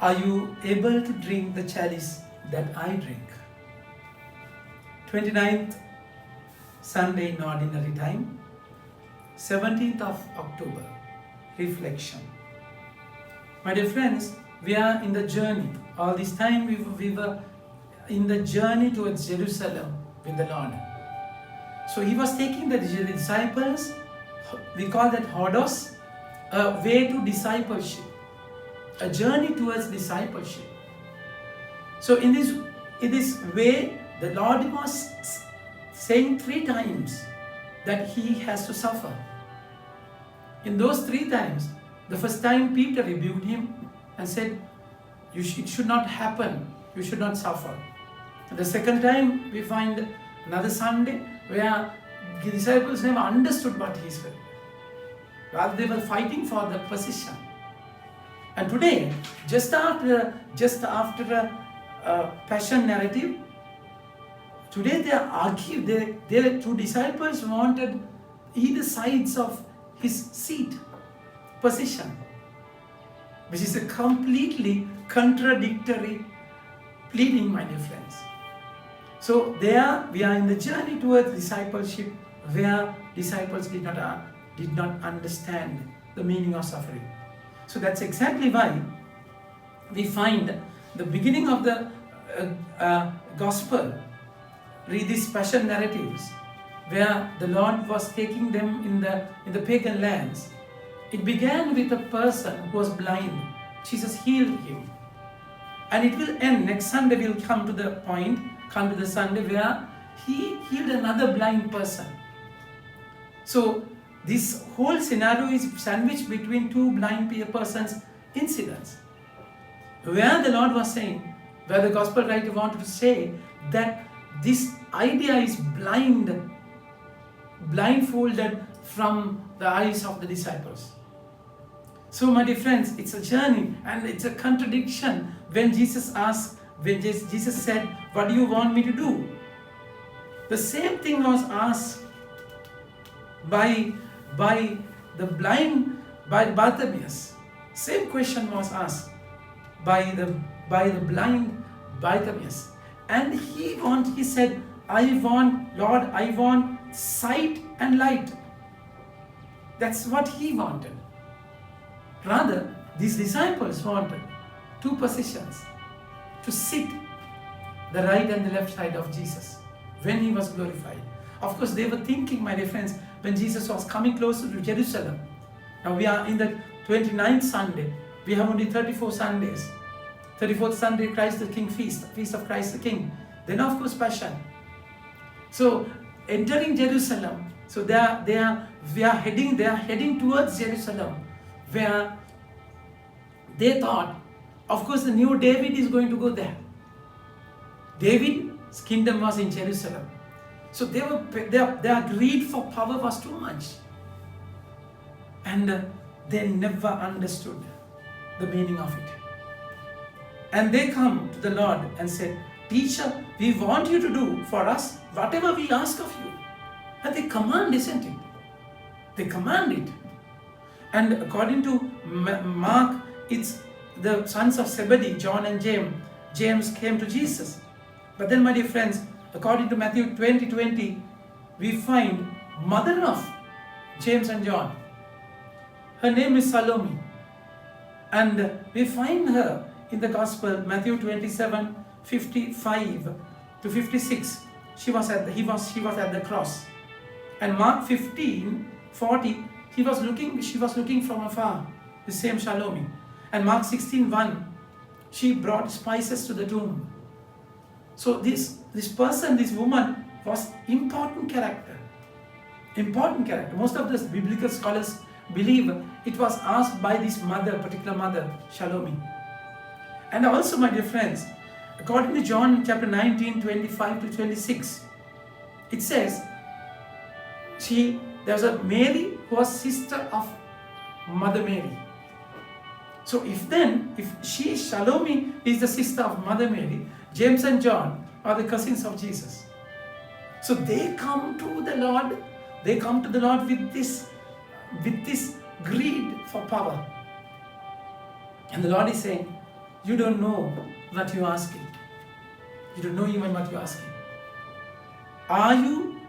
Are you able to drink the chalice that I drink? 29th Sunday in ordinary time, 17th of October, reflection. My dear friends, we are in the journey. All this time we were in the journey towards Jerusalem with the Lord. So he was taking the disciples, we call that Hodos, a way to discipleship, a journey towards discipleship. So in this way, the Lord was saying 3 times that he has to suffer. In those 3 times, the first time Peter rebuked him and said, it should not happen, you should not suffer. The second time we find another Sunday where the disciples never understood what he said. Rather they were fighting for the position. And today, just after a passion narrative, today they are arguing. Their 2 disciples wanted either sides of his seat position, which is a completely contradictory pleading, my dear friends. So there we are in the journey towards discipleship, where disciples did not understand the meaning of suffering. So that's exactly why we find the beginning of the gospel, read these passion narratives, where the Lord was taking them in the pagan lands. It began with a person who was blind. Jesus healed him. And it will end. Next Sunday we'll come to the Sunday where he healed another blind person. So this whole scenario is sandwiched between 2 blind persons' incidents, where the Lord was saying, where the gospel writer wanted to say that this idea is blindfolded from the eyes of the disciples. So my dear friends, it's a journey and it's a contradiction when Jesus said, what do you want me to do? The same thing was asked by Bartimaeus. Same question was asked by the blind Bartimaeus. And he said, Lord, I want sight and light. That's what he wanted. Rather, these disciples wanted 2 positions, to sit the right and the left side of Jesus when he was glorified. Of course, they were thinking, my dear friends, when Jesus was coming closer to Jerusalem. Now we are in the 29th Sunday. We have only 34 Sundays. 34th Sunday, Christ the King feast of Christ the King. Then of course Passion. So entering Jerusalem, so they are heading towards Jerusalem, where they thought, of course, the new David is going to go there. David's kingdom was in Jerusalem. So their greed for power was too much. And they never understood the meaning of it. And they come to the Lord and said, Teacher, we want you to do for us whatever we ask of you. And they command, isn't it? They command it. And according to Mark, it's the sons of Zebedee, John and James. James came to Jesus. But then, my dear friends, according to Matthew 20:20, we find mother of James and John. Her name is Salome. And we find her in the Gospel, Matthew 27:55 to 56. He was at the cross. And Mark 15:40, she was looking from afar, the same Salome. And Mark 16:1, she brought spices to the tomb. So this person, this woman, was important character. Important character. Most of the biblical scholars believe it was asked by this particular mother, Salome. And also, my dear friends, according to John chapter 19:25 to 26, it says, there was a Mary who was sister of Mother Mary. So if Salome is the sister of Mother Mary, James and John are the cousins of Jesus. So they come to the Lord with this greed for power. And the Lord is saying, you don't know what you're asking. You don't know even what you're asking. Are you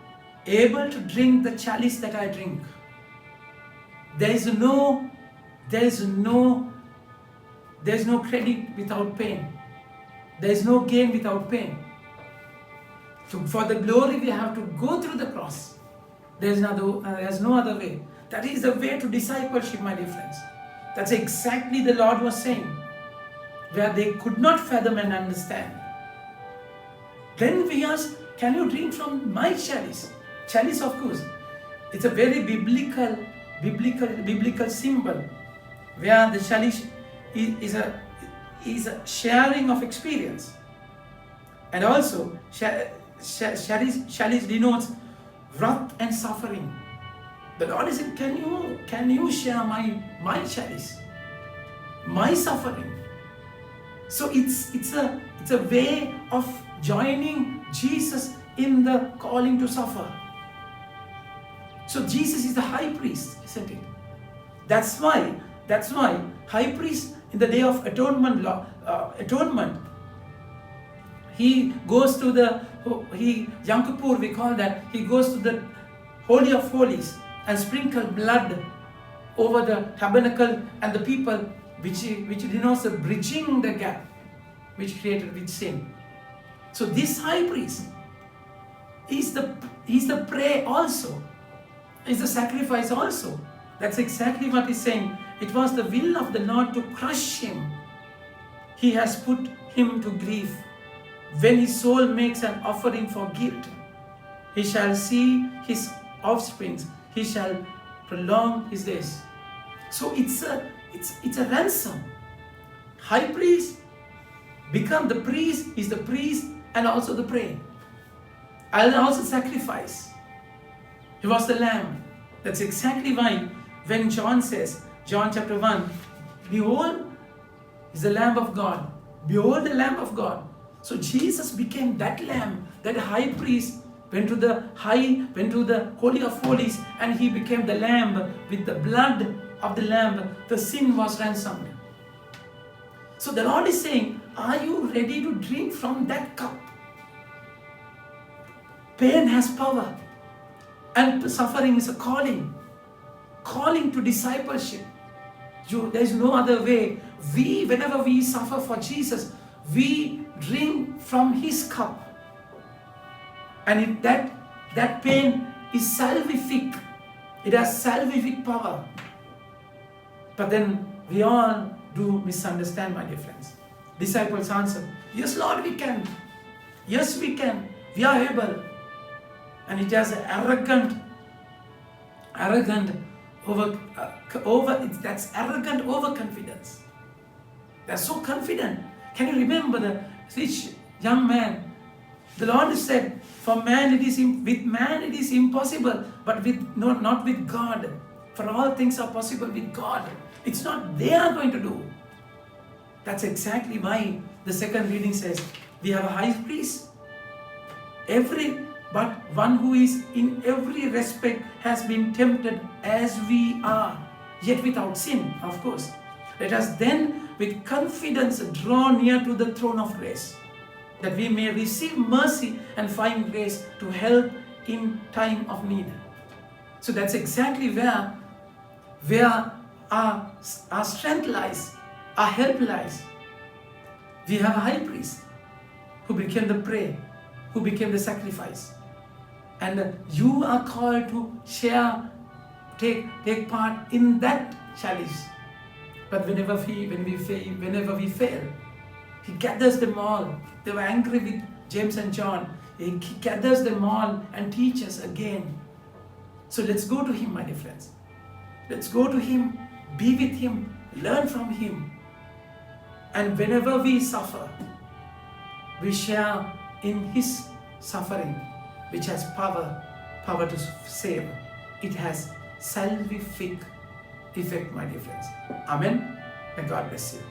able to drink the chalice that I drink? There is no credit without pain. There is no gain without pain. So for the glory we have to go through the cross. There's no other way. That is the way to discipleship, my dear friends. That's exactly the Lord was saying, where they could not fathom and understand. Then we asked, can you drink from my chalice? Chalice, of course, it's a very biblical symbol, where the chalice is a sharing of experience. And also, chalice denotes wrath and suffering. The Lord is saying, can you share my chalice, my suffering? So it's a way of joining Jesus in the calling to suffer. So Jesus is the high priest, isn't it? That's why high priest in the day of atonement, he goes to Yom Kippur, we call that, he goes to the Holy of Holies and sprinkle blood over the tabernacle and the people, which denotes the bridging the gap which created with sin. So this high priest is the prey also, is the sacrifice also. That's exactly what he's saying. It was the will of the Lord to crush him. He has put him to grief. When his soul makes an offering for guilt, he shall see his offsprings. He shall prolong his days. So it's a ransom. High priest become the priest, is the priest and also the prey. And also sacrifice. He was the lamb. That's exactly why when John says, John chapter 1, behold is the Lamb of God. Behold the Lamb of God. So Jesus became that lamb, that high priest, went to the Holy of Holies, and he became the lamb. With the blood of the lamb, the sin was ransomed. So the Lord is saying, are you ready to drink from that cup? Pain has power, and suffering is a calling to discipleship. There is no other way. Whenever we suffer for Jesus, we drink from his cup. And that pain is salvific. It has salvific power. But then we all do misunderstand, my dear friends. Disciples answer, yes, Lord, we can. Yes, we can. We are able. And it has an arrogant overconfidence. They're so confident. Can you remember the rich young man? The Lord said, with man it is impossible, but not with God. For all things are possible with God. It's not they are going to do. That's exactly why the second reading says, we have a high priest, but one who is in every respect has been tempted as we are, yet without sin, of course. Let us then with confidence draw near to the throne of grace, that we may receive mercy and find grace to help in time of need. So that's exactly where our strength lies, our help lies. We have a high priest who became the prey, who became the sacrifice. And you are called to share, take part in that chalice. But whenever we fail, he gathers them all. They were angry with James and John. He gathers them all and teaches again. So let's go to him, my dear friends. Let's go to him, be with him, learn from him. And whenever we suffer, we share in his suffering, which has power to save. It has salvific effect, my dear friends. Amen. May God bless you.